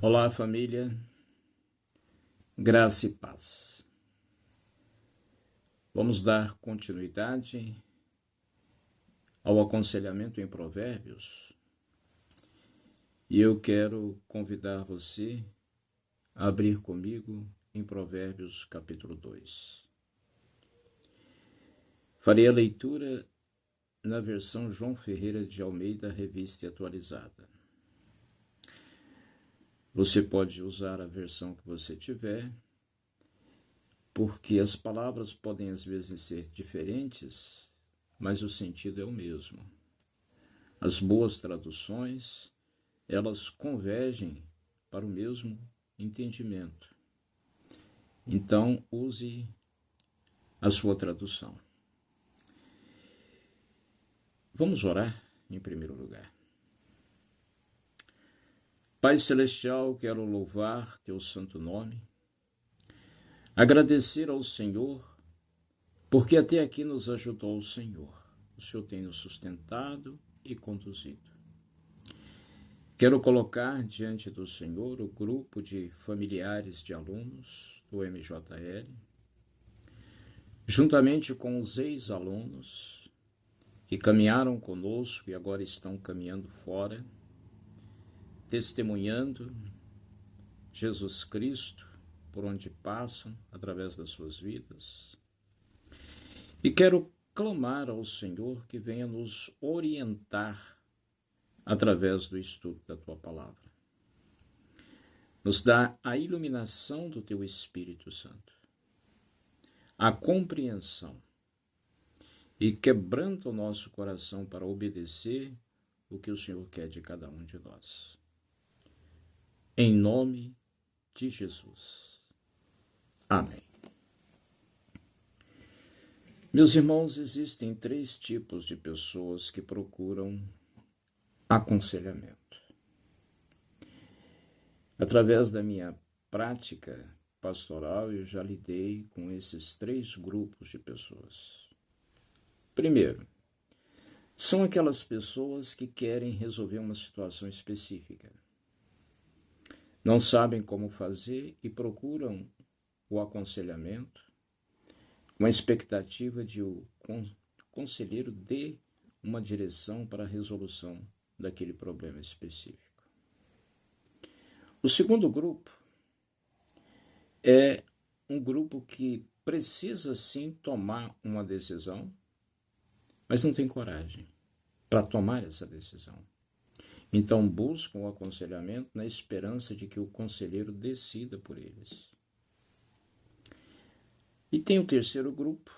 Olá, família, graça e paz. Vamos dar continuidade ao aconselhamento em Provérbios e eu quero convidar você a abrir comigo em Provérbios capítulo 2. Farei a leitura na versão João Ferreira de Almeida, revista e atualizada. Você pode usar a versão que você tiver, porque as palavras podem às vezes ser diferentes, mas o sentido é o mesmo. As boas traduções, elas convergem para o mesmo entendimento. Então, use a sua tradução. Vamos orar em primeiro lugar. Pai Celestial, quero louvar teu santo nome, agradecer ao Senhor, porque até aqui nos ajudou o Senhor. O Senhor tem nos sustentado e conduzido. Quero colocar diante do Senhor o grupo de familiares de alunos do MJL, juntamente com os ex-alunos que caminharam conosco e agora estão caminhando fora, testemunhando Jesus Cristo por onde passam, através das suas vidas. E quero clamar ao Senhor que venha nos orientar através do estudo da Tua Palavra. Nos dá a iluminação do Teu Espírito Santo, a compreensão e quebranta o nosso coração para obedecer o que o Senhor quer de cada um de nós. Em nome de Jesus. Amém. Meus irmãos, existem 3 tipos de pessoas que procuram aconselhamento. Através da minha prática pastoral, eu já lidei com esses 3 grupos de pessoas. Primeiro, são aquelas pessoas que querem resolver uma situação específica. Não sabem como fazer e procuram o aconselhamento com a expectativa de o conselheiro dê uma direção para a resolução daquele problema específico. O segundo grupo é um grupo que precisa sim tomar uma decisão, mas não tem coragem para tomar essa decisão. Então buscam o aconselhamento na esperança de que o conselheiro decida por eles. E tem o terceiro grupo,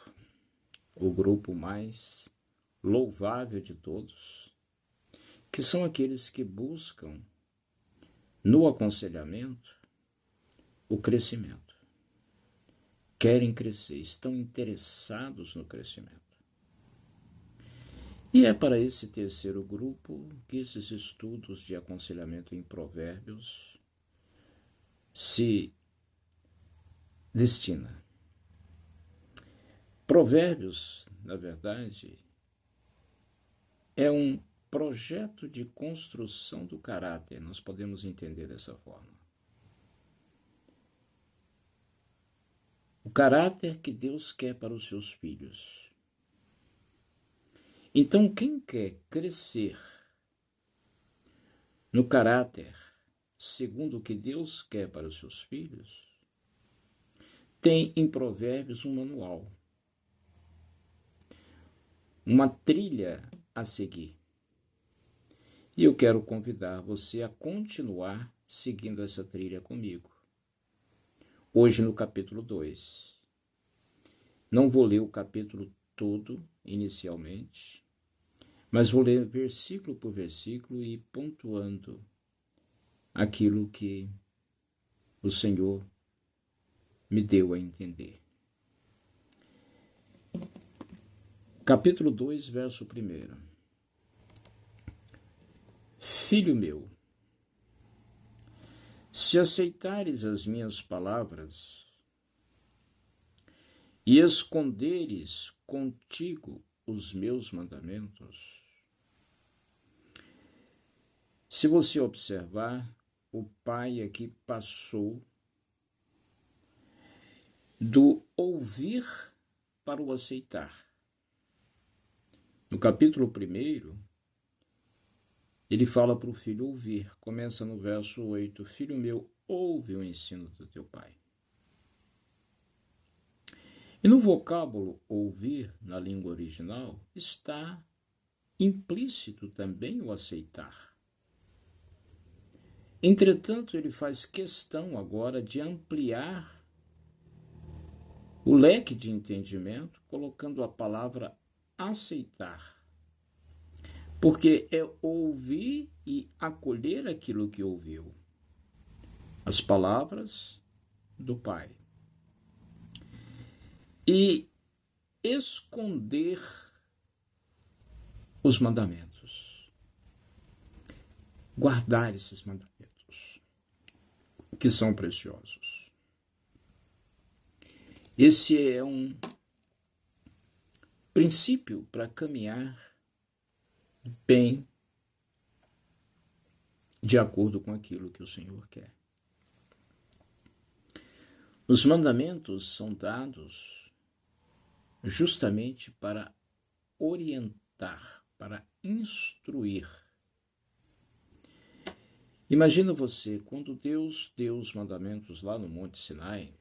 o grupo mais louvável de todos, que são aqueles que buscam no aconselhamento o crescimento. Querem crescer, estão interessados no crescimento. E é para esse terceiro grupo que esses estudos de aconselhamento em Provérbios se destina. Provérbios, na verdade, é um projeto de construção do caráter, nós podemos entender dessa forma. O caráter que Deus quer para os seus filhos. Então, quem quer crescer no caráter segundo o que Deus quer para os seus filhos, tem em Provérbios um manual, uma trilha a seguir. E eu quero convidar você a continuar seguindo essa trilha comigo. Hoje no capítulo 2. Não vou ler o capítulo todo inicialmente, mas vou ler versículo por versículo e pontuando aquilo que o Senhor me deu a entender. Capítulo 2, verso 1. Filho meu, se aceitares as minhas palavras e esconderes contigo os meus mandamentos, se você observar o pai aqui passou do ouvir para o aceitar. No capítulo 1, ele fala para o filho ouvir. Começa no verso 8. Filho meu, ouve o ensino do teu pai. E no vocábulo ouvir, na língua original, está implícito também o aceitar. Entretanto, ele faz questão agora de ampliar o leque de entendimento, colocando a palavra aceitar. Porque é ouvir e acolher aquilo que ouviu. As palavras do Pai. E esconder os mandamentos. Guardar esses mandamentos, que são preciosos. Esse é um princípio para caminhar bem de acordo com aquilo que o Senhor quer. Os mandamentos são dados justamente para orientar, para instruir. Imagina você, quando Deus deu os mandamentos lá no Monte Sinai,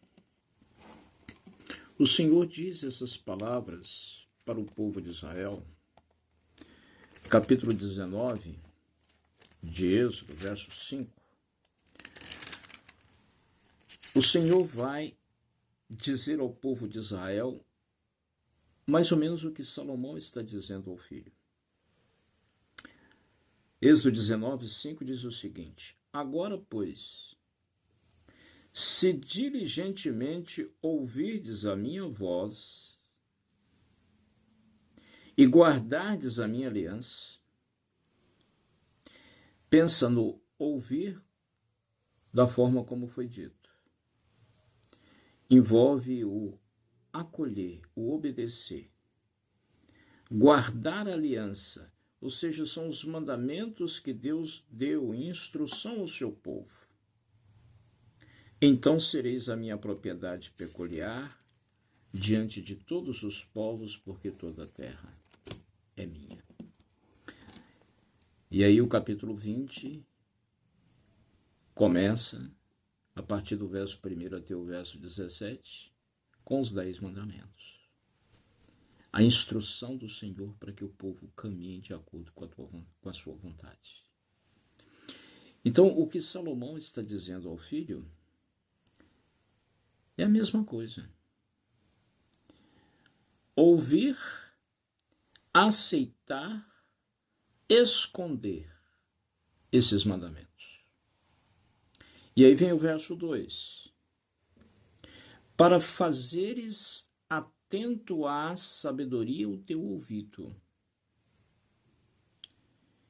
o Senhor diz essas palavras para o povo de Israel, capítulo 19 de Êxodo, verso 5. O Senhor vai dizer ao povo de Israel mais ou menos o que Salomão está dizendo ao filho. Êxodo 19, 5 diz o seguinte: Agora, pois, se diligentemente ouvirdes a minha voz e guardardes a minha aliança, pensa no ouvir da forma como foi dito. Envolve o acolher, o obedecer, guardar a aliança, ou seja, são os mandamentos que Deus deu em instrução ao seu povo. Então sereis a minha propriedade peculiar diante de todos os povos, porque toda a terra é minha. E aí o capítulo 20 começa, a partir do verso 1 até o verso 17, com os 10 mandamentos. A instrução do Senhor para que o povo caminhe de acordo com a sua vontade. Então, o que Salomão está dizendo ao filho é a mesma coisa. Ouvir, aceitar, esconder esses mandamentos. E aí vem o verso 2. Para fazeres atento à sabedoria o teu ouvido,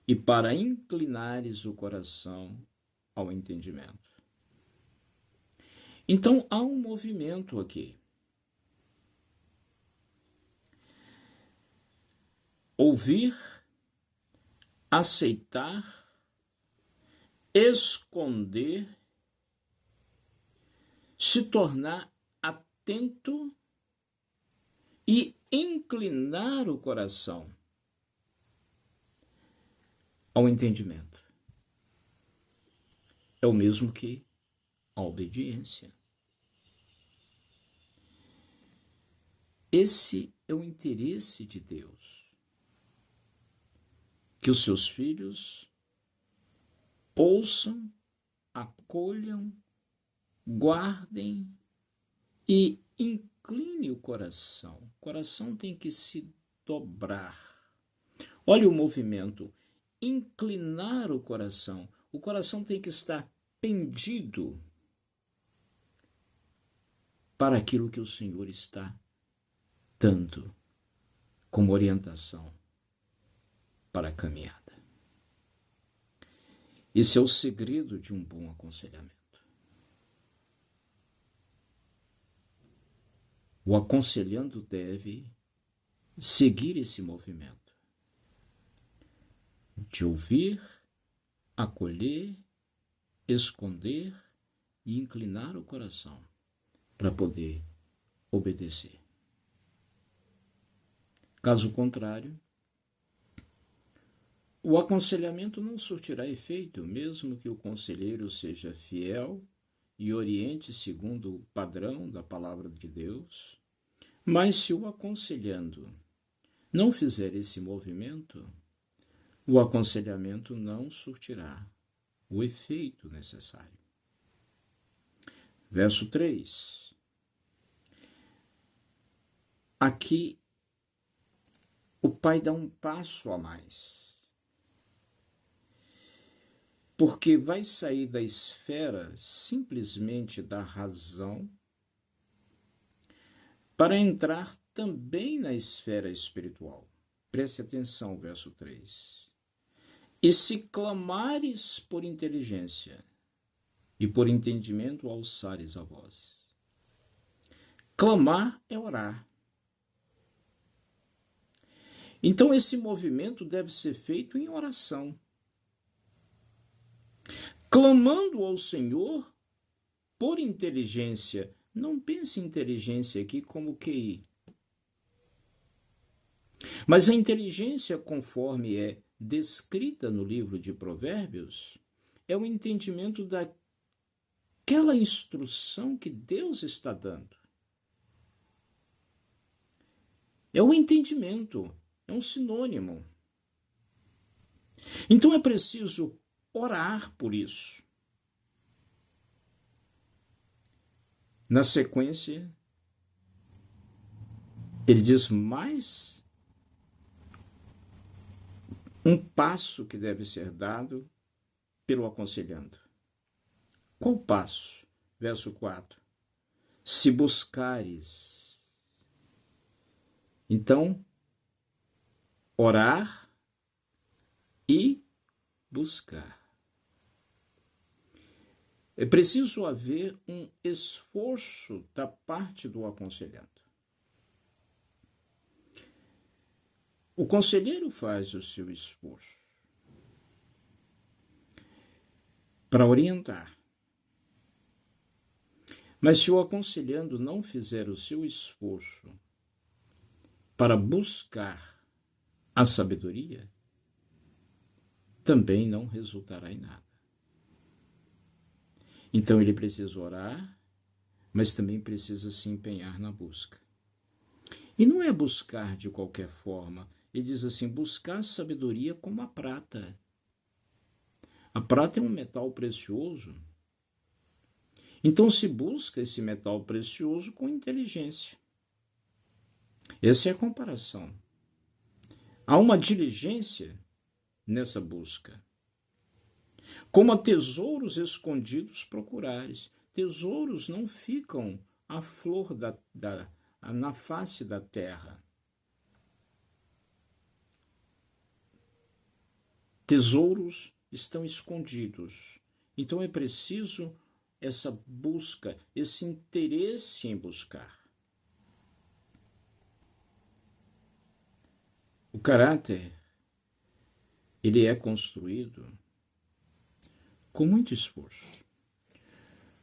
e para inclinares o coração ao entendimento. Então há um movimento aqui. Ouvir, aceitar, esconder, se tornar atento e inclinar o coração ao entendimento. É o mesmo que a obediência. Esse é o interesse de Deus. Que os seus filhos ouçam, acolham, guardem e incline o coração. O coração tem que se dobrar. Olha o movimento. Inclinar o coração. O coração tem que estar pendido para aquilo que o Senhor está dando como orientação para a caminhada. Esse é o segredo de um bom aconselhamento. O aconselhando deve seguir esse movimento de ouvir, acolher, esconder e inclinar o coração para poder obedecer. Caso contrário, o aconselhamento não surtirá efeito, mesmo que o conselheiro seja fiel e oriente segundo o padrão da palavra de Deus. Mas se o aconselhando não fizer esse movimento, o aconselhamento não surtirá o efeito necessário. Verso 3. Aqui, o pai dá um passo a mais, porque vai sair da esfera simplesmente da razão para entrar também na esfera espiritual. Preste atenção, verso 3. E se clamares por inteligência e por entendimento alçares a voz. Clamar é orar. Então esse movimento deve ser feito em oração. Clamando ao Senhor por inteligência. Não pense em inteligência aqui como QI. Mas a inteligência, conforme é descrita no livro de Provérbios, é o entendimento daquela instrução que Deus está dando. É o entendimento, é um sinônimo. Então é preciso orar por isso. Na sequência, ele diz mais um passo que deve ser dado pelo aconselhando. Qual passo? Verso 4. Se buscares. Então, orar e buscar. É preciso haver um esforço da parte do aconselhando. O conselheiro faz o seu esforço para orientar. Mas se o aconselhando não fizer o seu esforço para buscar a sabedoria, também não resultará em nada. Então ele precisa orar, mas também precisa se empenhar na busca. E não é buscar de qualquer forma. Ele diz assim, buscar sabedoria como a prata. A prata é um metal precioso. Então se busca esse metal precioso com inteligência. Essa é a comparação. Há uma diligência nessa busca. Como a tesouros escondidos procurares. Tesouros não ficam à flor na face da terra. Tesouros estão escondidos. Então é preciso essa busca, esse interesse em buscar. O caráter, ele é construído com muito esforço.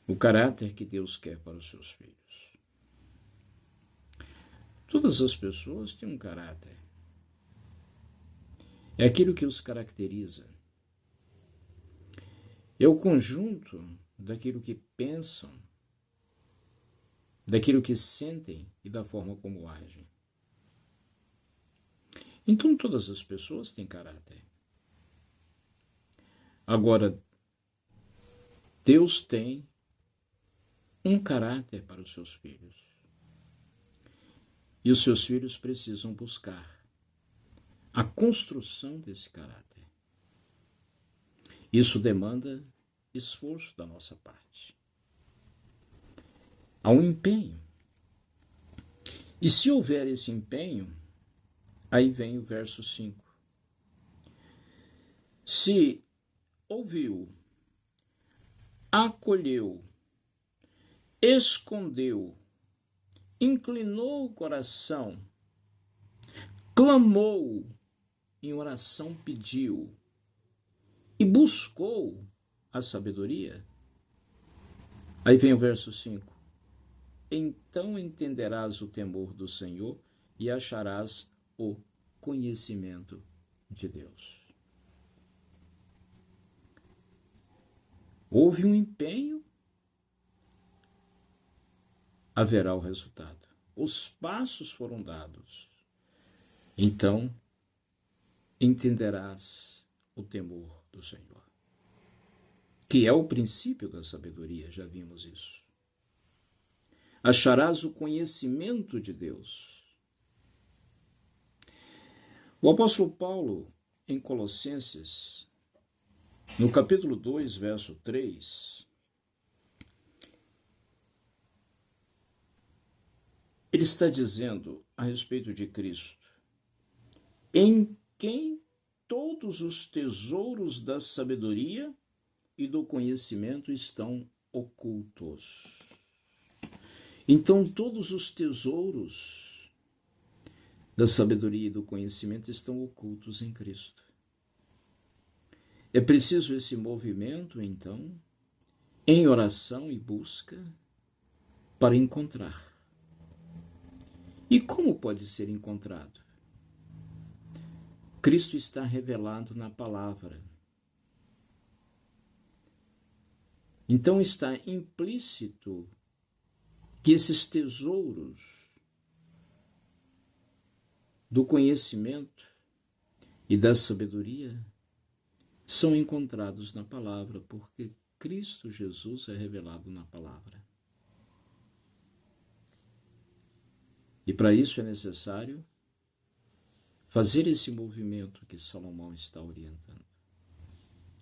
O caráter que Deus quer para os seus filhos. Todas as pessoas têm um caráter. É aquilo que os caracteriza. É o conjunto daquilo que pensam, daquilo que sentem e da forma como agem. Então todas as pessoas têm caráter. Agora, Deus tem um caráter para os seus filhos. E os seus filhos precisam buscar a construção desse caráter. Isso demanda esforço da nossa parte. Há um empenho. E se houver esse empenho, aí vem o verso 5. Se ouviu, acolheu, escondeu, inclinou o coração, clamou, em oração pediu e buscou a sabedoria? Aí vem o verso 5. Então entenderás o temor do Senhor e acharás o conhecimento de Deus. Houve um empenho, haverá o resultado. Os passos foram dados. Então entenderás o temor do Senhor, que é o princípio da sabedoria, já vimos isso. Acharás o conhecimento de Deus. O apóstolo Paulo, em Colossenses, no capítulo 2, verso 3, ele está dizendo a respeito de Cristo: em quem todos os tesouros da sabedoria e do conhecimento estão ocultos. Então, todos os tesouros da sabedoria e do conhecimento estão ocultos em Cristo. É preciso esse movimento, então, em oração e busca, para encontrar. E como pode ser encontrado? Cristo está revelado na palavra. Então está implícito que esses tesouros do conhecimento e da sabedoria são encontrados na palavra, porque Cristo Jesus é revelado na palavra. E para isso é necessário fazer esse movimento que Salomão está orientando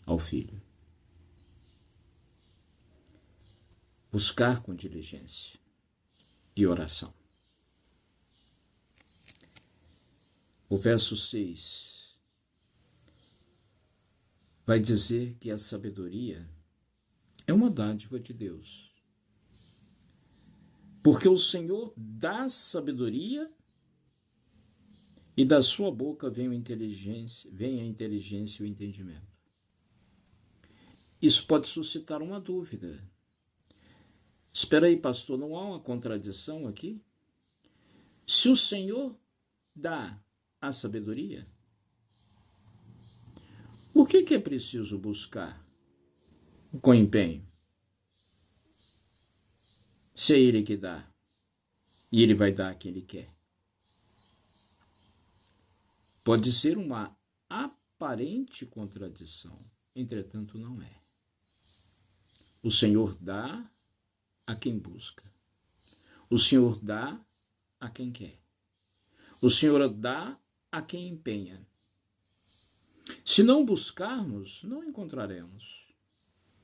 ao filho. Buscar com diligência e oração. O verso 6 vai dizer que a sabedoria é uma dádiva de Deus. Porque o Senhor dá sabedoria e da sua boca vem a inteligência e o entendimento. Isso pode suscitar uma dúvida. Espera aí, pastor, não há uma contradição aqui? Se o Senhor dá a sabedoria, por que é preciso buscar com empenho? Se é Ele que dá, e Ele vai dar a quem Ele quer. Pode ser uma aparente contradição, entretanto não é. O Senhor dá a quem busca. O Senhor dá a quem quer. O Senhor dá a quem empenha. Se não buscarmos, não encontraremos,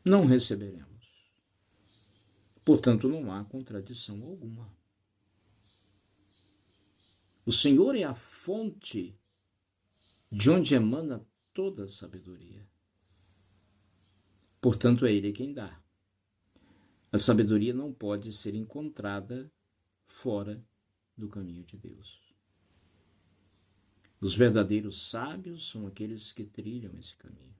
não receberemos. Portanto, não há contradição alguma. O Senhor é a fonte de onde emana toda a sabedoria. Portanto, é Ele quem dá. A sabedoria não pode ser encontrada fora do caminho de Deus. Os verdadeiros sábios são aqueles que trilham esse caminho.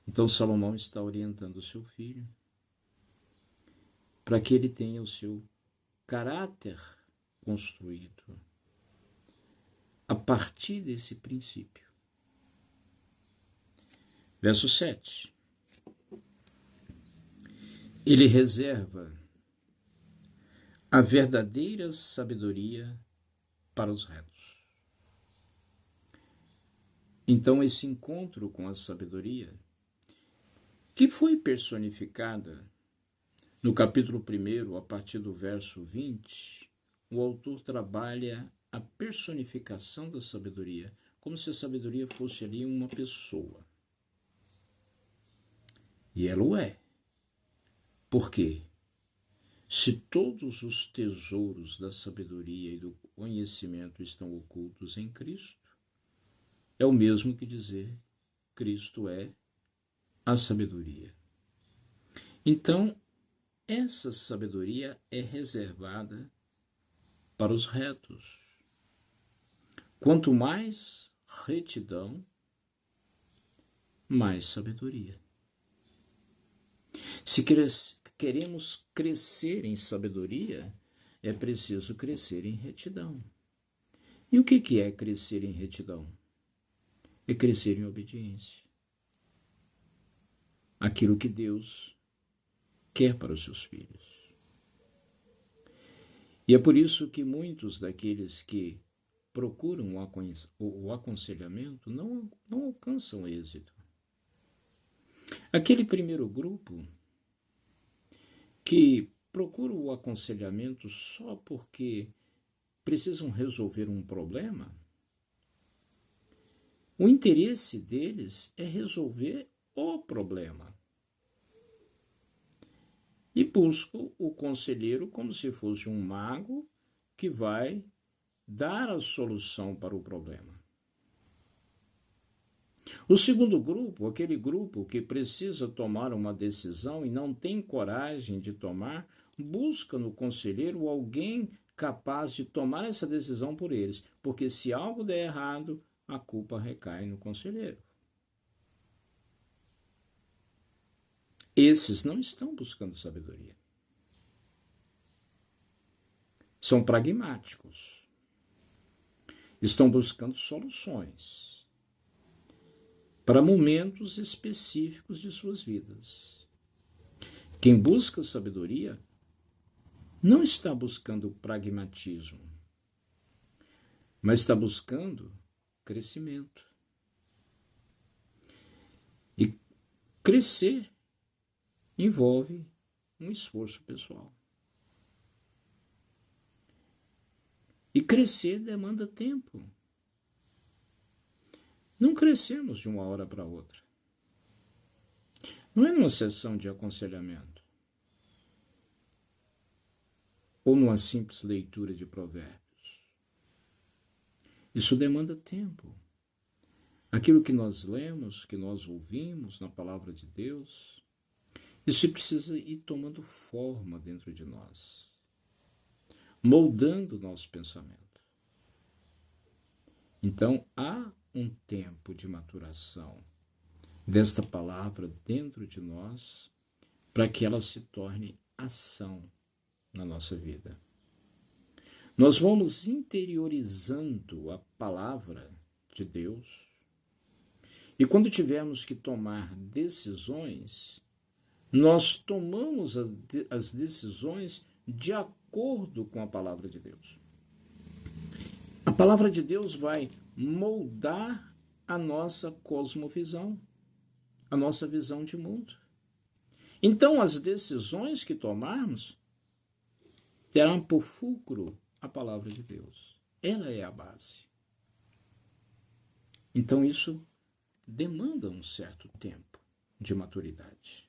Então, Salomão está orientando o seu filho para que ele tenha o seu caráter construído a partir desse princípio. Verso 7. Ele reserva a verdadeira sabedoria para os retos. Então, esse encontro com a sabedoria, que foi personificada no capítulo 1, a partir do verso 20, o autor trabalha a personificação da sabedoria, como se a sabedoria fosse ali uma pessoa. E ela o é. Por quê? Se todos os tesouros da sabedoria e do conhecimento estão ocultos em Cristo, é o mesmo que dizer Cristo é a sabedoria. Então, essa sabedoria é reservada para os retos. Quanto mais retidão, mais sabedoria. Se queremos crescer em sabedoria, é preciso crescer em retidão. E o que é crescer em retidão? É crescer em obediência. Aquilo que Deus quer para os seus filhos. E é por isso que muitos daqueles que procuram o aconselhamento não alcançam êxito. Aquele primeiro grupo que procura o aconselhamento só porque precisam resolver um problema, o interesse deles é resolver o problema. E buscam o conselheiro como se fosse um mago que vai dar a solução para o problema. O segundo grupo, aquele grupo que precisa tomar uma decisão e não tem coragem de tomar, busca no conselheiro alguém capaz de tomar essa decisão por eles, porque se algo der errado, a culpa recai no conselheiro. Esses não estão buscando sabedoria. São pragmáticos. Estão buscando soluções para momentos específicos de suas vidas. Quem busca sabedoria não está buscando pragmatismo, mas está buscando crescimento. E crescer envolve um esforço pessoal. E crescer demanda tempo. Não crescemos de uma hora para outra. Não é numa sessão de aconselhamento ou numa simples leitura de provérbios. Isso demanda tempo. Aquilo que nós lemos, que nós ouvimos na palavra de Deus, isso precisa ir tomando forma dentro de nós, moldando o nosso pensamento. Então, há um tempo de maturação desta palavra dentro de nós para que ela se torne ação na nossa vida. Nós vamos interiorizando a palavra de Deus e quando tivermos que tomar decisões, nós tomamos as decisões de acordo com a palavra de Deus. A palavra de Deus vai moldar a nossa cosmovisão, a nossa visão de mundo. Então, as decisões que tomarmos terão por fulcro a palavra de Deus. Ela é a base. Então, isso demanda um certo tempo de maturidade.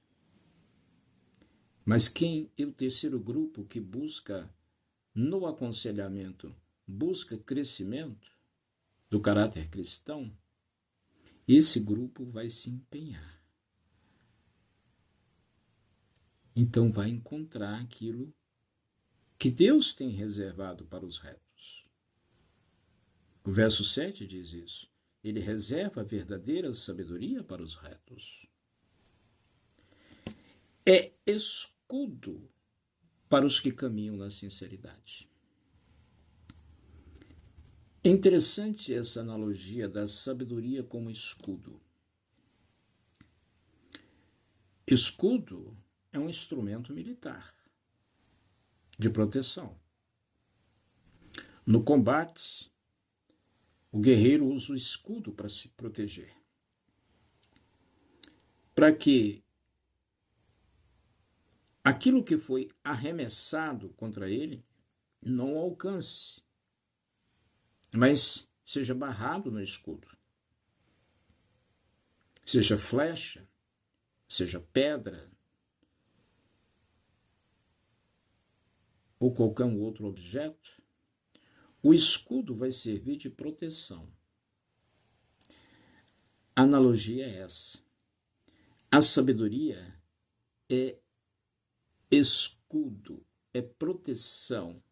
Mas quem é o terceiro grupo que busca no aconselhamento, busca crescimento do caráter cristão, esse grupo vai se empenhar. Então vai encontrar aquilo que Deus tem reservado para os retos. O verso 7 diz isso. Ele reserva a verdadeira sabedoria para os retos. É escudo para os que caminham na sinceridade. É interessante essa analogia da sabedoria como escudo. Escudo é um instrumento militar de proteção. No combate, o guerreiro usa o escudo para se proteger, para que aquilo que foi arremessado contra ele não o alcance, mas seja barrado no escudo. Seja flecha, seja pedra, ou qualquer outro objeto, o escudo vai servir de proteção. A analogia é essa. A sabedoria é escudo, é proteção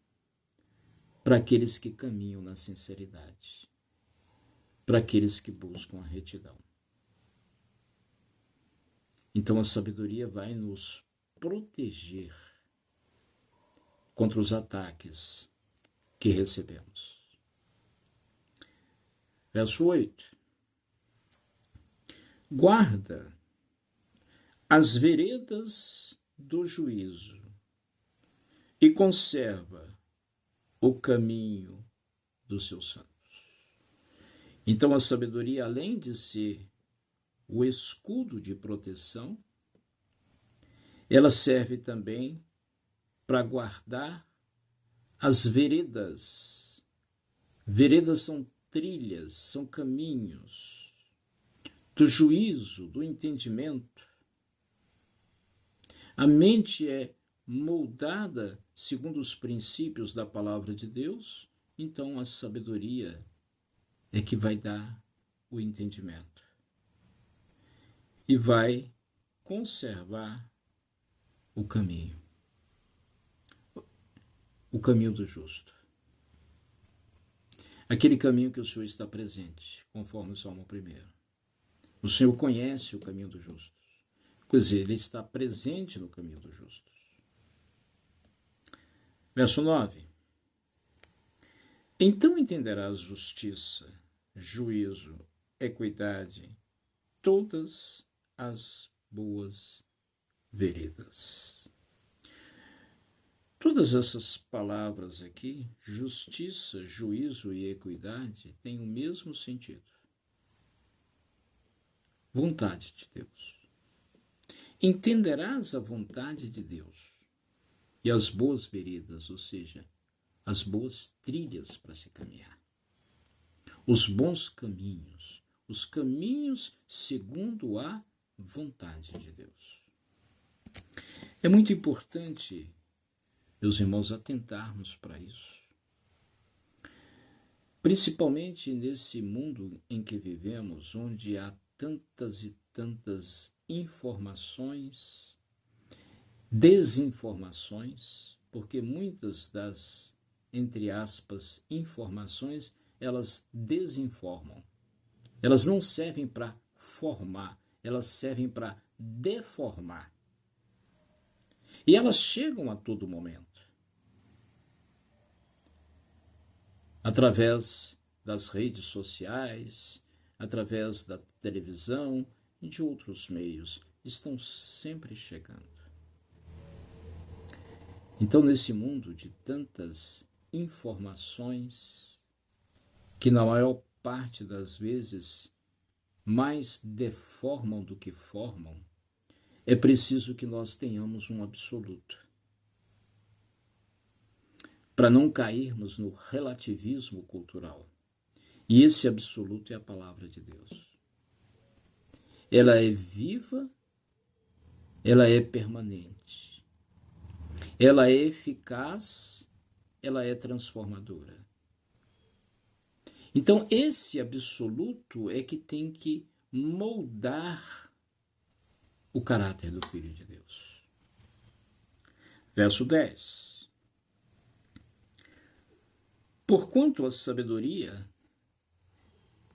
para aqueles que caminham na sinceridade, para aqueles que buscam a retidão. Então a sabedoria vai nos proteger contra os ataques que recebemos. Verso 8. Guarda as veredas do juízo e conserva o caminho dos seus santos. Então a sabedoria, além de ser o escudo de proteção, ela serve também para guardar as veredas. Veredas são trilhas, são caminhos do juízo, do entendimento. A mente é moldada segundo os princípios da palavra de Deus, então a sabedoria é que vai dar o entendimento e vai conservar o caminho do justo. Aquele caminho que o Senhor está presente, conforme o Salmo 1. O Senhor conhece o caminho dos justos. Quer dizer, Ele está presente no caminho dos justos. Verso 9. Então entenderás justiça, juízo, equidade, todas as boas veredas. Todas essas palavras aqui, justiça, juízo e equidade, têm o mesmo sentido. Vontade de Deus. Entenderás a vontade de Deus e as boas veredas, ou seja, as boas trilhas para se caminhar. Os bons caminhos, os caminhos segundo a vontade de Deus. É muito importante, meus irmãos, atentarmos para isso. Principalmente nesse mundo em que vivemos, onde há tantas e tantas informações, desinformações, porque muitas das, entre aspas, informações, elas desinformam. Elas não servem para formar, elas servem para deformar. E elas chegam a todo momento. Através das redes sociais, através da televisão e de outros meios, estão sempre chegando. Então, nesse mundo de tantas informações, que na maior parte das vezes mais deformam do que formam, é preciso que nós tenhamos um absoluto. Para não cairmos no relativismo cultural. E esse absoluto é a palavra de Deus. Ela é viva, ela é permanente. Ela é eficaz, ela é transformadora. Então, esse absoluto é que tem que moldar o caráter do Filho de Deus. Verso 10. Porquanto a sabedoria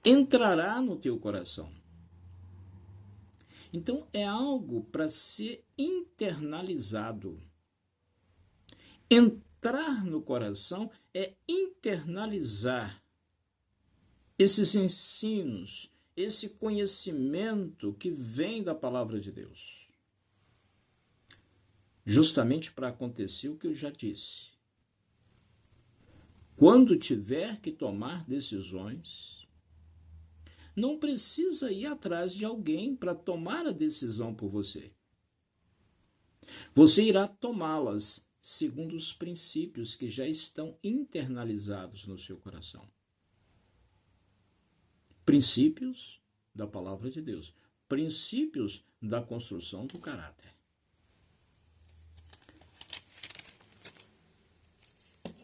entrará no teu coração. Então, é algo para ser internalizado. Entrar no coração é internalizar esses ensinos, esse conhecimento que vem da palavra de Deus. Justamente para acontecer o que eu já disse. Quando tiver que tomar decisões, não precisa ir atrás de alguém para tomar a decisão por você. Você irá tomá-las segundo os princípios que já estão internalizados no seu coração. Princípios da palavra de Deus. Princípios da construção do caráter.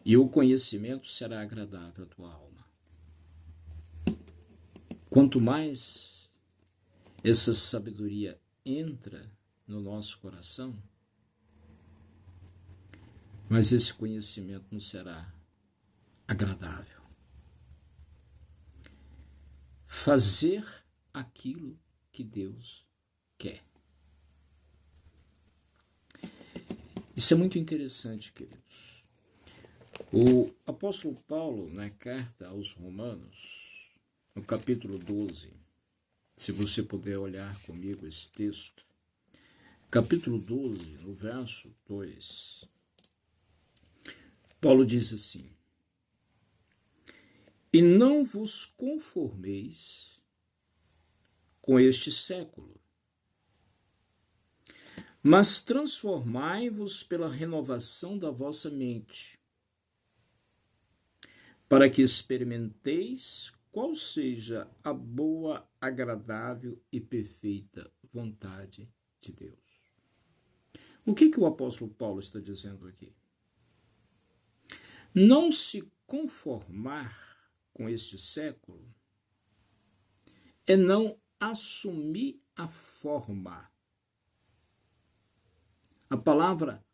E o conhecimento será agradável à tua alma. Quanto mais essa sabedoria entra no nosso coração, mas esse conhecimento não será agradável. Fazer aquilo que Deus quer. Isso é muito interessante, queridos. O apóstolo Paulo, na carta aos Romanos, no capítulo 12, se você puder olhar comigo esse texto, capítulo 12, no verso 2, Paulo diz assim: e não vos conformeis com este século, mas transformai-vos pela renovação da vossa mente, para que experimenteis qual seja a boa, agradável e perfeita vontade de Deus. O que o apóstolo Paulo está dizendo aqui? Não se conformar com este século é não assumir a forma. A palavra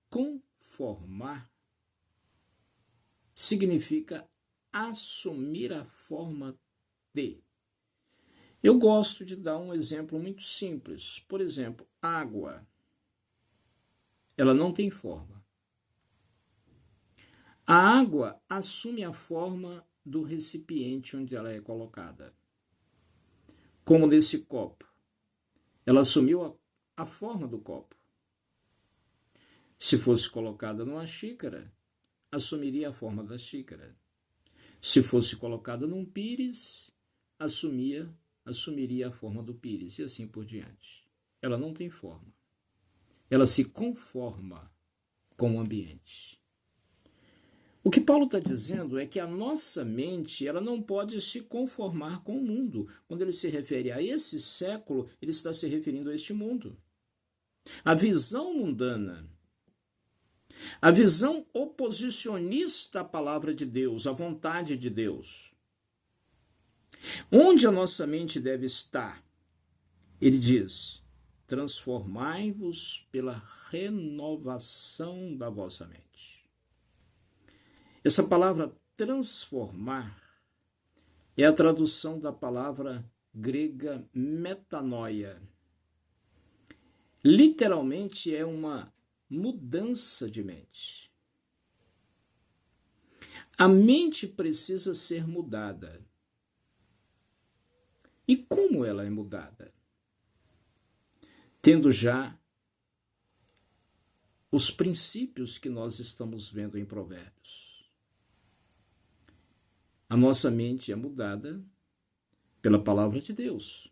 conformar significa assumir a forma de. Eu gosto de dar um exemplo muito simples. Por exemplo, água. Ela não tem forma. A água assume a forma do recipiente onde ela é colocada. Como nesse copo. Ela assumiu a forma do copo. Se fosse colocada numa xícara, assumiria a forma da xícara. Se fosse colocada num pires, assumiria a forma do pires, e assim por diante. Ela não tem forma. Ela se conforma com o ambiente. O que Paulo está dizendo é que a nossa mente ela não pode se conformar com o mundo. Quando ele se refere a esse século, ele está se referindo a este mundo. A visão mundana, a visão oposicionista à palavra de Deus, à vontade de Deus. Onde a nossa mente deve estar? Ele diz: transformai-vos pela renovação da vossa mente. Essa palavra transformar é a tradução da palavra grega metanoia. Literalmente é uma mudança de mente. A mente precisa ser mudada. E como ela é mudada? Tendo já os princípios que nós estamos vendo em Provérbios. A nossa mente é mudada pela palavra de Deus.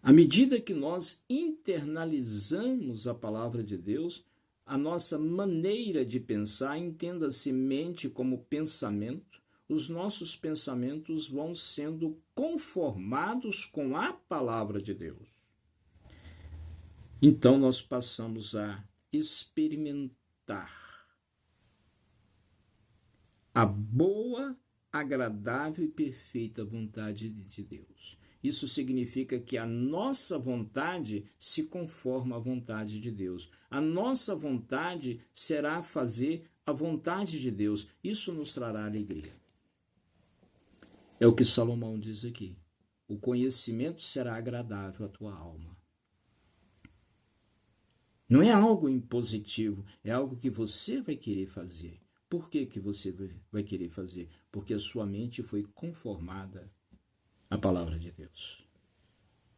À medida que nós internalizamos a palavra de Deus, a nossa maneira de pensar, entenda-se mente como pensamento, os nossos pensamentos vão sendo conformados com a palavra de Deus. Então nós passamos a experimentar a boa, agradável e perfeita vontade de Deus. Isso significa que a nossa vontade se conforma à vontade de Deus. A nossa vontade será fazer a vontade de Deus. Isso nos trará alegria. É o que Salomão diz aqui. O conhecimento será agradável à tua alma. Não é algo impositivo, é algo que você vai querer fazer. Por que você vai querer fazer? Porque a sua mente foi conformada à palavra de Deus.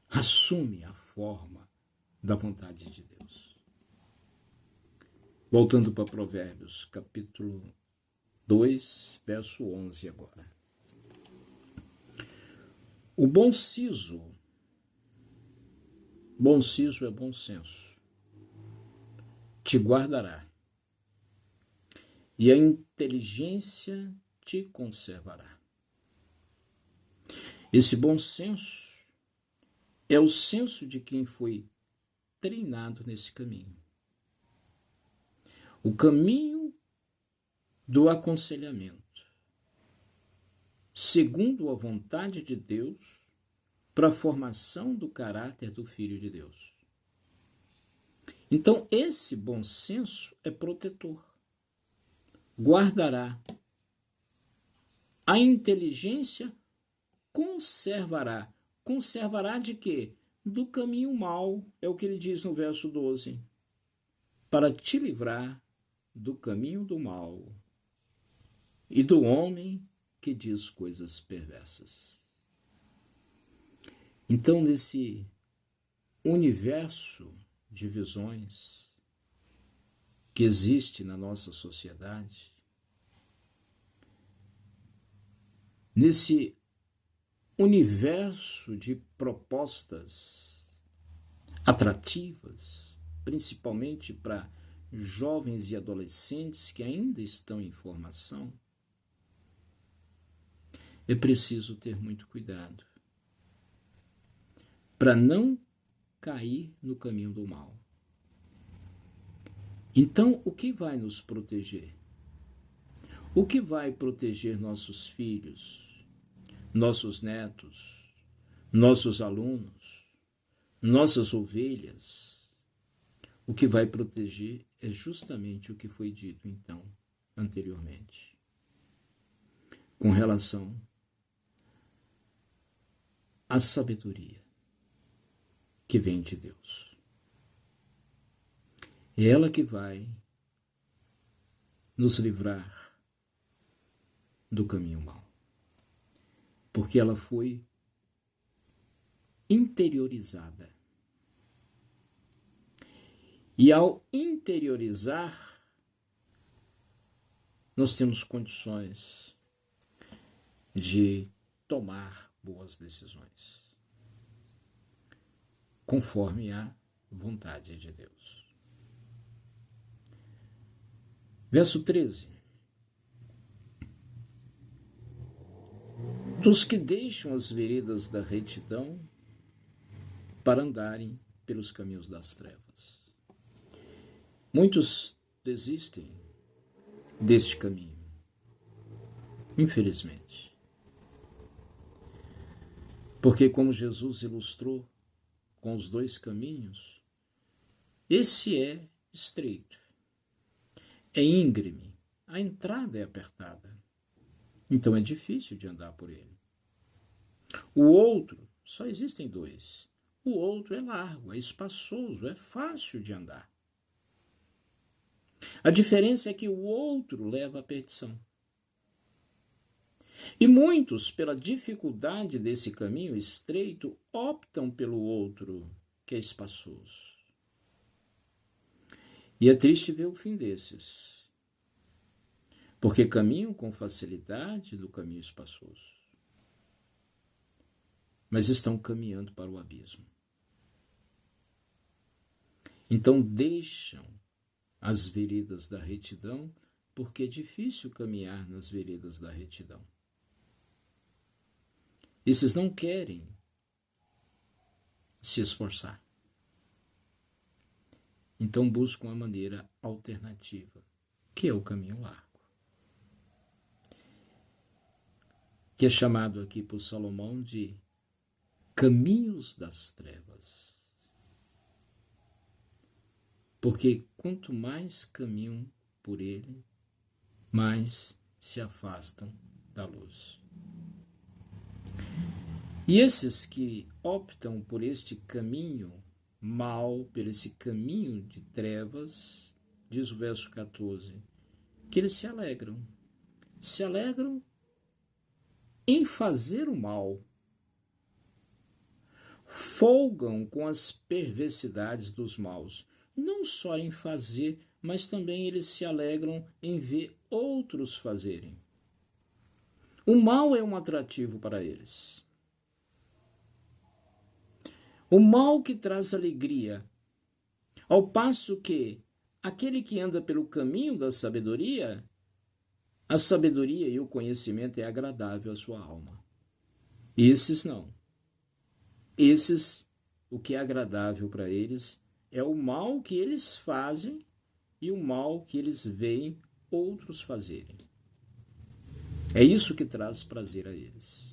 Assume a forma da vontade de Deus. Voltando para Provérbios, capítulo 2, verso 11 agora. O bom siso é bom senso, te guardará. E a inteligência te conservará. Esse bom senso é o senso de quem foi treinado nesse caminho. O caminho do aconselhamento, segundo a vontade de Deus, para a formação do caráter do Filho de Deus. Então, esse bom senso é protetor. Guardará. A inteligência conservará. Conservará de quê? Do caminho mau, é o que ele diz no verso 12. para te livrar do caminho do mal e do homem que diz coisas perversas. Então, nesse universo de visões que existe na nossa sociedade, nesse universo de propostas atrativas, principalmente para jovens e adolescentes que ainda estão em formação, é preciso ter muito cuidado para não cair no caminho do mal. Então, o que vai nos proteger? O que vai proteger nossos filhos, nossos netos, nossos alunos, nossas ovelhas? O que vai proteger é justamente o que foi dito, então, anteriormente, com relação à sabedoria que vem de Deus. É ela que vai nos livrar do caminho mau, porque ela foi interiorizada. E ao interiorizar, nós temos condições de tomar boas decisões, conforme a vontade de Deus. Verso 13. Dos que deixam as veredas da retidão para andarem pelos caminhos das trevas. Muitos desistem deste caminho, infelizmente. Porque, como Jesus ilustrou com os dois caminhos, esse é estreito, é íngreme, a entrada é apertada, então é difícil de andar por ele. O outro, só existem dois, o outro é largo, é espaçoso, é fácil de andar. A diferença é que o outro leva à perdição. E muitos, pela dificuldade desse caminho estreito, optam pelo outro, que é espaçoso. E é triste ver o fim desses, porque caminham com facilidade do caminho espaçoso, mas estão caminhando para o abismo. Então deixam as veredas da retidão, porque é difícil caminhar nas veredas da retidão. Esses não querem se esforçar. Então buscam a maneira alternativa, que é o caminho largo, que é chamado aqui por Salomão de caminhos das trevas. Porque quanto mais caminham por ele, mais se afastam da luz. E esses que optam por este caminho mal, por esse caminho de trevas, diz o verso 14, que eles se alegram em fazer o mal, folgam com as perversidades dos maus, não só em fazer, mas também eles se alegram em ver outros fazerem. O mal é um atrativo para eles. O mal que traz alegria, ao passo que aquele que anda pelo caminho da sabedoria, a sabedoria e o conhecimento é agradável à sua alma. Esses não. Esses, o que é agradável para eles é o mal que eles fazem e o mal que eles veem outros fazerem. É isso que traz prazer a eles.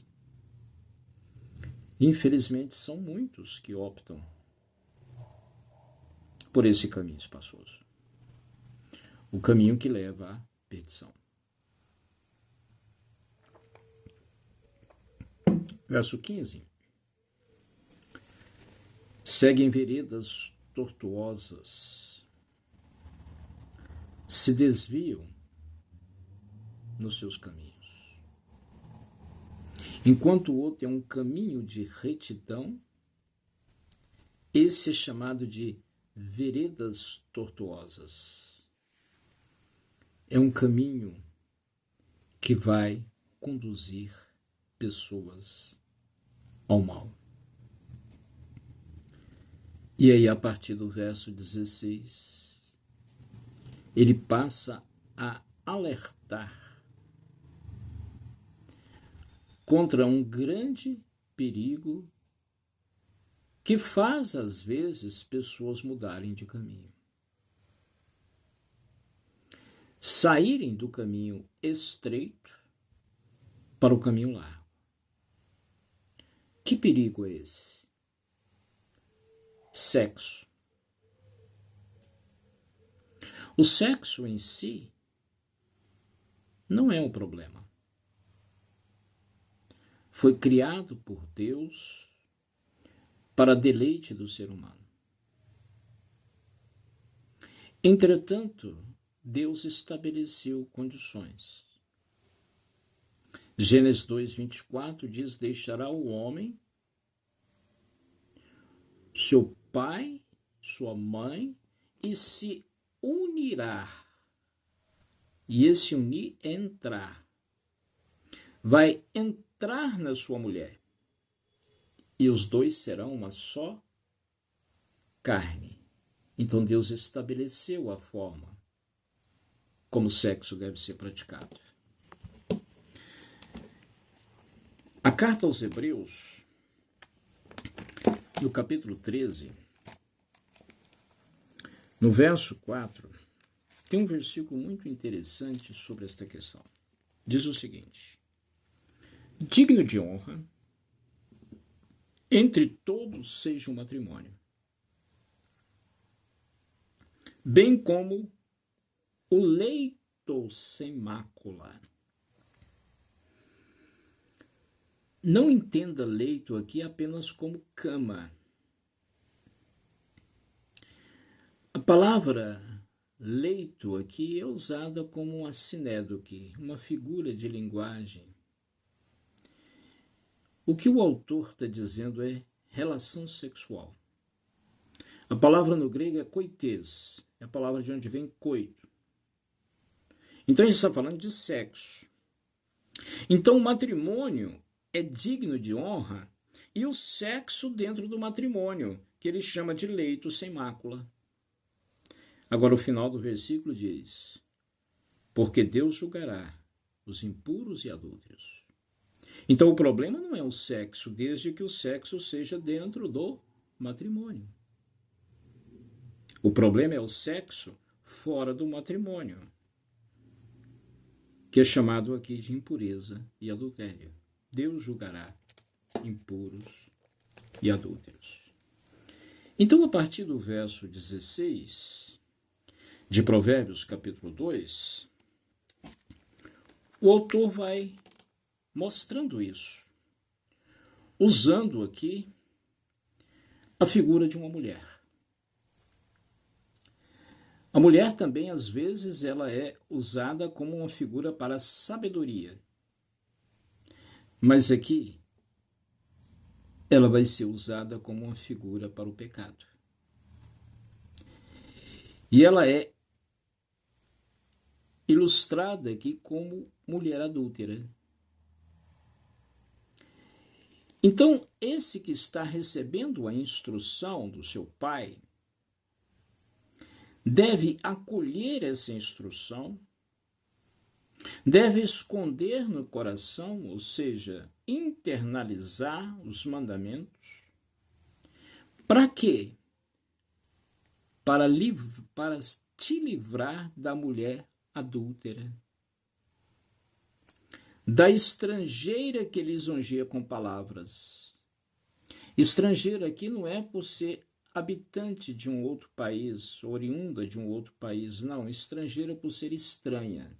Infelizmente, são muitos que optam por esse caminho espaçoso. O caminho que leva à perdição. Verso 15. Seguem veredas tortuosas se desviam nos seus caminhos. Enquanto o outro é um caminho de retidão, esse é chamado de veredas tortuosas. É um caminho que vai conduzir pessoas ao mal. E aí, a partir do verso 16, ele passa a alertar contra um grande perigo que faz, às vezes, pessoas mudarem de caminho. Saírem do caminho estreito para o caminho largo. Que perigo é esse? Sexo. O sexo em si não é um problema. Foi criado por Deus para deleite do ser humano. Entretanto, Deus estabeleceu condições. Gênesis 2:24 diz: deixará o homem, seu pai, sua mãe, e se unirá. E esse unir é entrar. Vai entrar na sua mulher. E os dois serão uma só carne. Então Deus estabeleceu a forma como o sexo deve ser praticado. A carta aos Hebreus, no capítulo 13, no verso 4, tem um versículo muito interessante sobre esta questão. Diz o seguinte: digno de honra, entre todos seja o matrimônio, bem como o leito sem mácula. Não entenda leito aqui apenas como cama. A palavra leito aqui é usada como uma sinédoque, uma figura de linguagem. O que o autor está dizendo é relação sexual. A palavra no grego é koites, é a palavra de onde vem coito. Então ele está falando de sexo. Então o matrimônio é digno de honra e o sexo dentro do matrimônio, que ele chama de leito sem mácula. Agora o final do versículo diz: porque Deus julgará os impuros e adúlteros. Então o problema não é o sexo, desde que o sexo seja dentro do matrimônio. O problema é o sexo fora do matrimônio, que é chamado aqui de impureza e adultério. Deus julgará impuros e adúlteros. Então, a partir do verso 16 de Provérbios, capítulo 2, o autor vai mostrando isso, usando aqui a figura de uma mulher. A mulher também, às vezes, ela é usada como uma figura para a sabedoria. Mas aqui, ela vai ser usada como uma figura para o pecado. E ela é ilustrada aqui como mulher adúltera. Então, esse que está recebendo a instrução do seu pai deve acolher essa instrução, deve esconder no coração, ou seja, internalizar os mandamentos. Para quê? Para te livrar da mulher adúltera, da estrangeira que lisonjeia com palavras. Estrangeira aqui não é por ser habitante de um outro país, oriunda de um outro país, não. Estrangeira por ser estranha.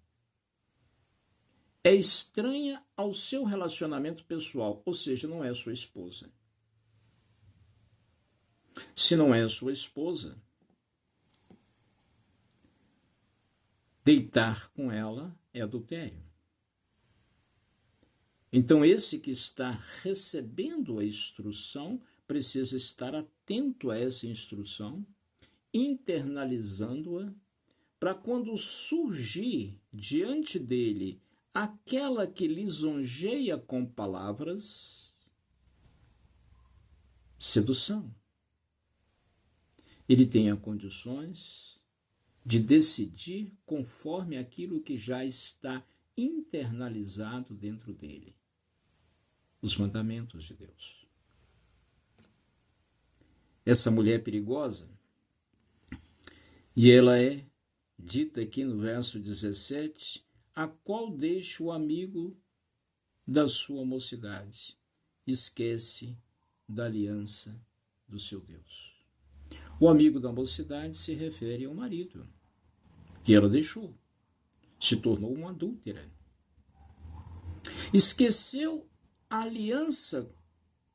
É estranha ao seu relacionamento pessoal, ou seja, não é sua esposa. Se não é sua esposa, Deitar com ela é adultério. Então, esse que está recebendo a instrução precisa estar atento a essa instrução, internalizando-a, para quando surgir diante dele aquela que lisonjeia com palavras, sedução, ele tenha condições de decidir conforme aquilo que já está internalizado dentro dele, os mandamentos de Deus. Essa mulher perigosa, e ela é dita aqui no verso 17, a qual deixa o amigo da sua mocidade, esquece da aliança do seu Deus. O amigo da mocidade se refere ao marido, que ela deixou, se tornou uma adúltera. Esqueceu a aliança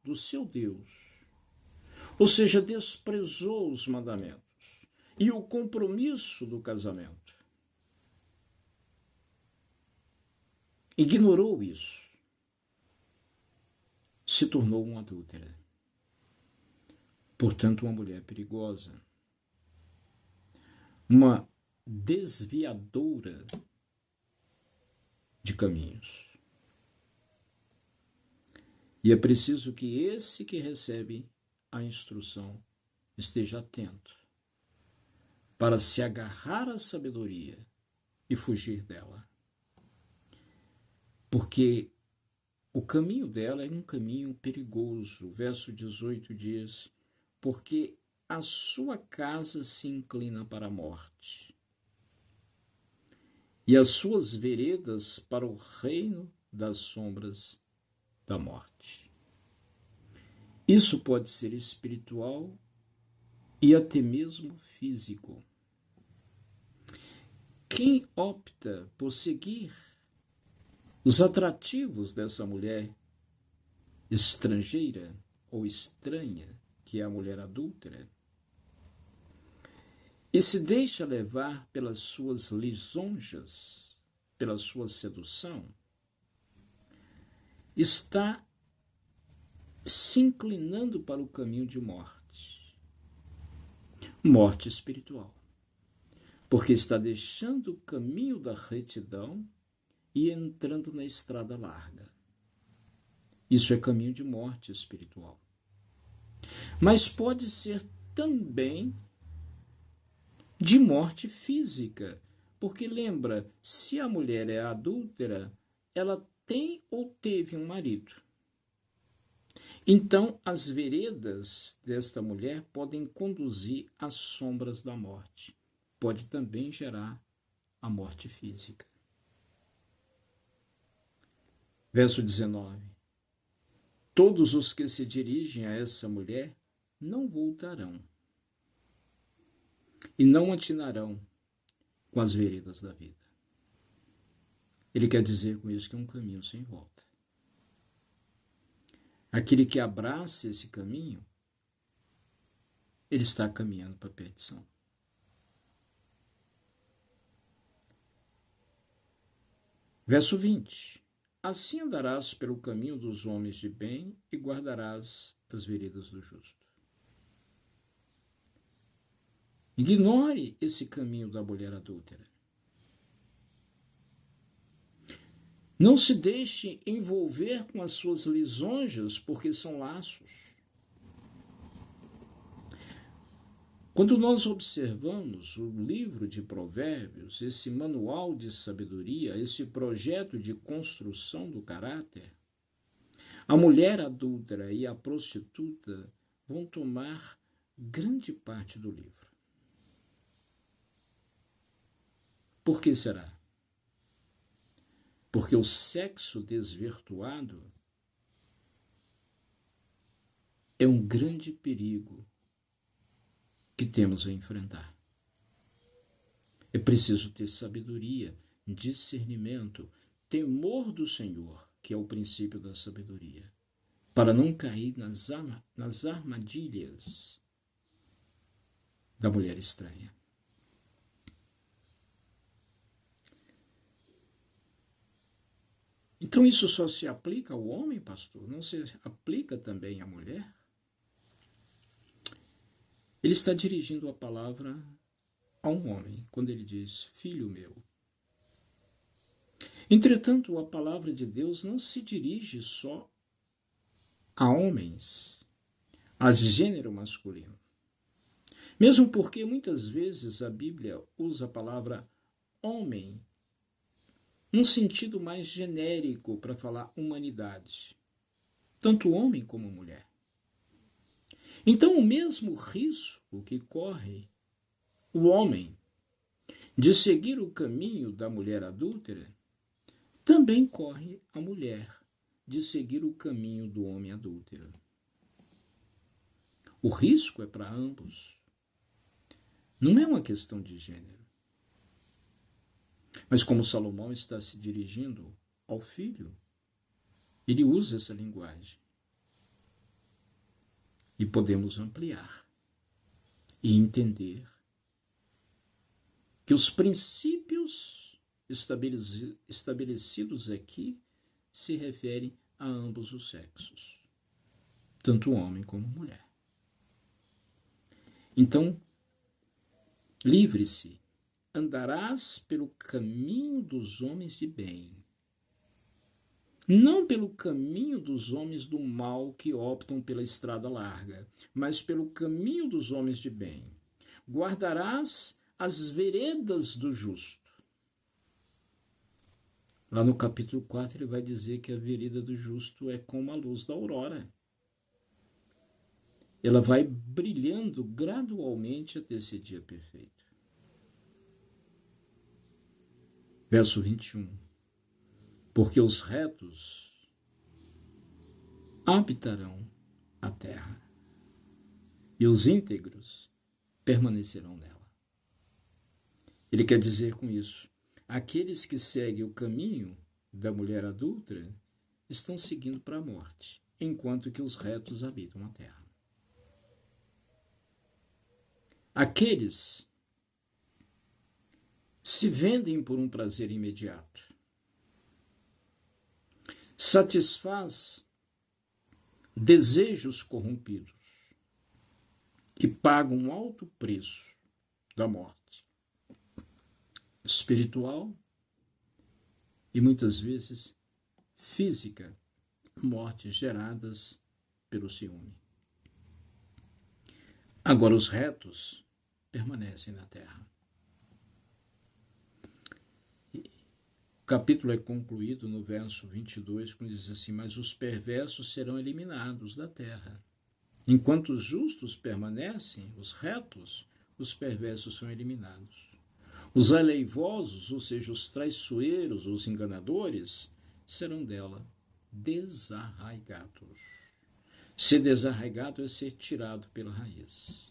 do seu Deus, ou seja, desprezou os mandamentos e o compromisso do casamento. Ignorou isso, se tornou uma adúltera. Portanto, uma mulher perigosa, uma desviadora de caminhos. E é preciso que esse que recebe a instrução esteja atento para se agarrar à sabedoria e fugir dela. Porque o caminho dela é um caminho perigoso. O verso 18 diz: porque a sua casa se inclina para a morte, e as suas veredas para o reino das sombras da morte. Isso pode ser espiritual e até mesmo físico. Quem opta por seguir os atrativos dessa mulher estrangeira ou estranha, que é a mulher adúltera, e se deixa levar pelas suas lisonjas, pela sua sedução, está se inclinando para o caminho de morte, morte espiritual, porque está deixando o caminho da retidão e entrando na estrada larga. Isso é caminho de morte espiritual. Mas pode ser também de morte física, porque lembra, se a mulher é adúltera, ela tem ou teve um marido. Então, as veredas desta mulher podem conduzir às sombras da morte. Pode também gerar a morte física. Verso 19. Todos os que se dirigem a essa mulher não voltarão e não atinarão com as veredas da vida. Ele quer dizer com isso que é um caminho sem volta. Aquele que abraça esse caminho, ele está caminhando para a perdição. Verso 20. Assim andarás pelo caminho dos homens de bem e guardarás as veredas do justo. Ignore esse caminho da mulher adúltera. Não se deixe envolver com as suas lisonjas, porque são laços. Quando nós observamos o livro de Provérbios, esse manual de sabedoria, esse projeto de construção do caráter, a mulher adúltera e a prostituta vão tomar grande parte do livro. Por que será? Porque o sexo desvirtuado é um grande perigo que temos a enfrentar. É preciso ter sabedoria, discernimento, temor do Senhor, que é o princípio da sabedoria, para não cair nas armadilhas da mulher estranha. Então isso só se aplica ao homem, pastor? Não se aplica também à mulher? Ele está dirigindo a palavra a um homem, quando ele diz, filho meu. Entretanto, a palavra de Deus não se dirige só a homens, a gênero masculino. Mesmo porque muitas vezes a Bíblia usa a palavra homem num sentido mais genérico para falar humanidade, tanto homem como mulher. Então, o mesmo risco que corre o homem de seguir o caminho da mulher adúltera, também corre a mulher de seguir o caminho do homem adúltero. O risco é para ambos. Não é uma questão de gênero. Mas como Salomão está se dirigindo ao filho, ele usa essa linguagem. E podemos ampliar e entender que os princípios estabelecidos aqui se referem a ambos os sexos, tanto homem como mulher. Então, livre-se, andarás pelo caminho dos homens de bem, não pelo caminho dos homens do mal que optam pela estrada larga, mas pelo caminho dos homens de bem. Guardarás as veredas do justo. Lá no capítulo 4 ele vai dizer que a vereda do justo é como a luz da aurora. Ela vai brilhando gradualmente até esse dia perfeito. Verso 21. Porque os retos habitarão a terra, e os íntegros permanecerão nela. Ele quer dizer com isso, aqueles que seguem o caminho da mulher adúltera estão seguindo para a morte, enquanto que os retos habitam a terra. Aqueles se vendem por um prazer imediato, satisfaz desejos corrompidos e pagam um alto preço da morte espiritual e muitas vezes física, mortes geradas pelo ciúme. Agora os retos permanecem na terra. O capítulo é concluído no verso 22, quando diz assim, mas os perversos serão eliminados da terra. Enquanto os justos permanecem, os retos, os perversos são eliminados. Os aleivosos, ou seja, os traiçoeiros, os enganadores, serão dela desarraigados. Ser desarraigado é ser tirado pela raiz.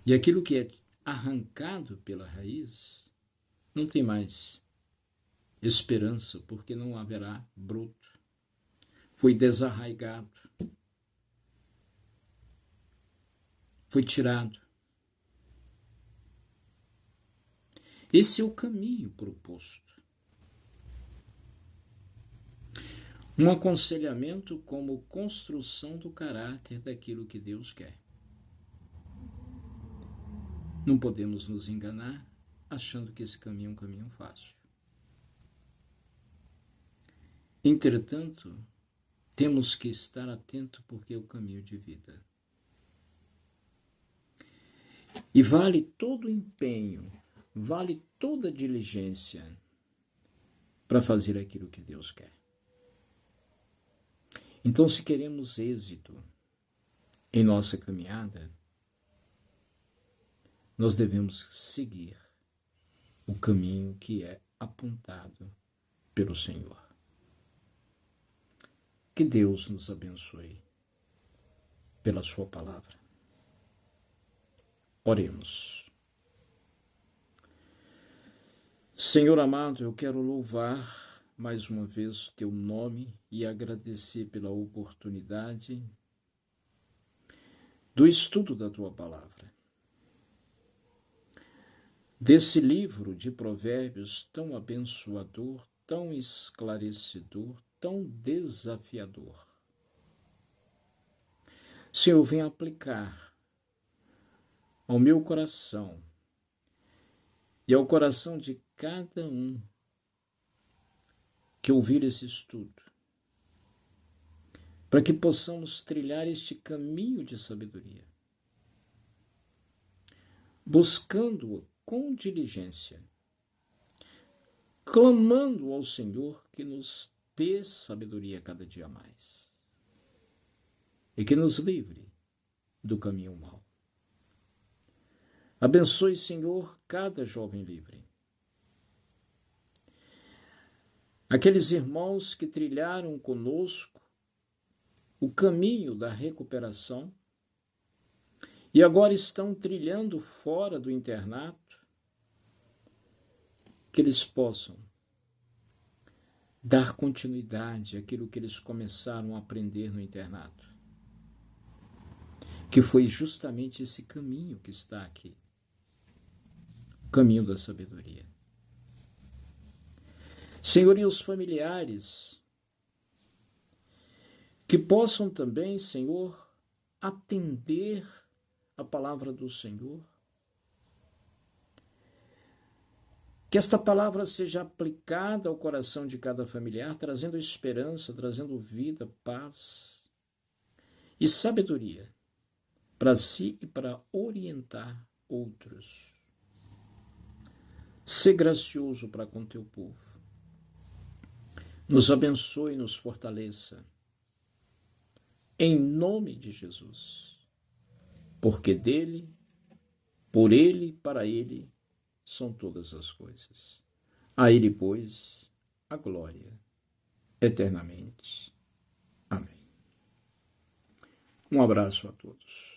E aquilo que é arrancado pela raiz não tem mais esperança, porque não haverá broto. Foi desarraigado. Foi tirado. Esse é o caminho proposto. Um aconselhamento como construção do caráter daquilo que Deus quer. Não podemos nos enganar achando que esse caminho é um caminho fácil. Entretanto, temos que estar atentos porque é o caminho de vida. E vale todo o empenho, vale toda a diligência para fazer aquilo que Deus quer. Então, se queremos êxito em nossa caminhada, nós devemos seguir o caminho que é apontado pelo Senhor. Que Deus nos abençoe pela sua palavra. Oremos. Senhor amado, eu quero louvar mais uma vez teu nome e agradecer pela oportunidade do estudo da tua palavra. Desse livro de provérbios tão abençoador, tão esclarecedor, tão desafiador. Senhor, vem aplicar ao meu coração e ao coração de cada um que ouvir esse estudo, para que possamos trilhar este caminho de sabedoria, buscando-o com diligência, clamando ao Senhor que nos dê sabedoria cada dia mais e que nos livre do caminho mau. Abençoe, Senhor, cada jovem livre. Aqueles irmãos que trilharam conosco o caminho da recuperação e agora estão trilhando fora do internato, que eles possam dar continuidade àquilo que eles começaram a aprender no internato, que foi justamente esse caminho que está aqui, o caminho da sabedoria. Senhor, e os familiares, que possam também, Senhor, atender a palavra do Senhor, que esta palavra seja aplicada ao coração de cada familiar, trazendo esperança, trazendo vida, paz e sabedoria para si e para orientar outros. Sê gracioso para com teu povo. Nos abençoe e nos fortaleça. Em nome de Jesus. Porque dele, por ele, para ele, são todas as coisas. A ele, pois, a glória eternamente. Amém. Um abraço a todos.